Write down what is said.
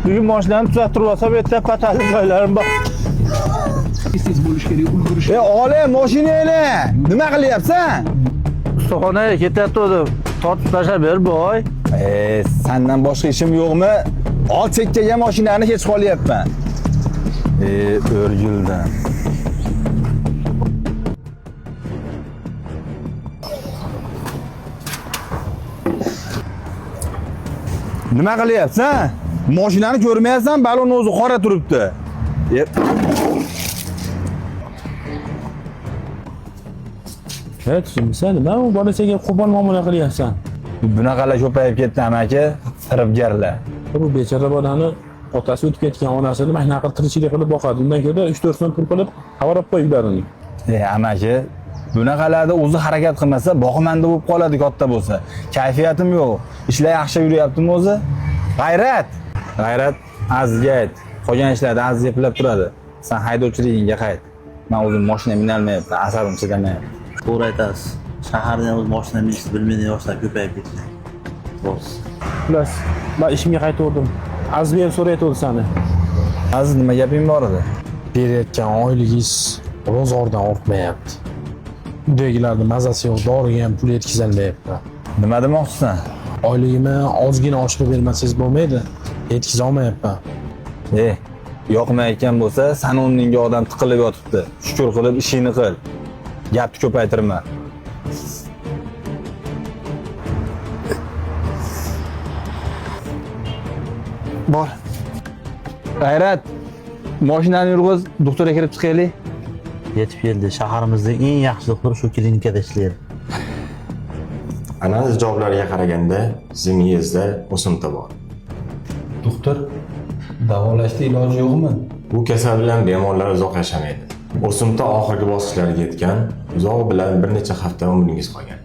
Bugun mashinani tuzattirib olsa, bu yerda patalim joylarim bor. Tez bo'lish kerak, ulgurish. Ole, mashinangni nima qilyapsan? Ustaxonaga ketayotgandim. Tortib tashlab ber, boy. Sendan boshqa ishim yo'qmi? Ol chekkaga mashinani kech qolyapman. O'rgildan. Nima qilyapsan? Mashinani ko'rmayapsan, balon o'zi qora turibdi. Tushunsan, nima u bolachaga qo'pol muomala qilyapsan? Bunaqalar ko'payib ketdi amaki, firibgarlar. Bu bechora bolani otasi o'tib ketgan onasini mana qilib tirikchilik qilib boqadi. Undan ko'ra 3-4 so'm pul qilib xabarab qo'yinglar uni. Amaki, bunaqalarda o'zi harakat qilmasa, boqimanda bo'lib qoladi katta bo'lsa. Kayfiyatim yo'q. Ishlar yaxshi yuryaptimi o'zi? G'ayrat azizga ayt. Qolgan ishlarda aziz eplab turadi. Sen haydovchiligingga qayt. Men o'zim mashina minolmayapman, asabim chidamayapti. To'g'ri aytasiz. Shaharda ham o'z mashina minishni bilmaydigan yoshlar ko'payib ketdi. To'g'ri. Xullas, men ishimga qaytdim. Aziz ham so'rayapti seni. Aziz, nima gaping bor edi? Berayotgan oyligingiz bozordan ortmayapti. Uydagilarni mazasi yo'q, doriga ham pul yetkazolmayapti. Nima demoqchisan? Oyligimni ozgina oshirib bermasangiz bo'lmaydi. Yetkiza olmayapman. Yoqmayotgan bo'lsa, san o'rningga odam tiqilib yotibdi. Shukr qilib ishingni qil. Gapni ko'paytirma. Bor. G'ayrat, mashinani yurg'iz, doktorga kirib chiqaylik. Yetib keldi. Shaharimizning eng yaxshi doktori shu klinikada ishlaydi. Analiz javoblariga qaraganda sizning miyangizda o'simta bor. Doktor, davolashda iloji yo'qmi? Bu kasal bilan bemorlar uzoq yashamaydi. O'simta oxirgi bosqichlarga yetgan, uzoq bilan bir necha hafta umringiz qolgan.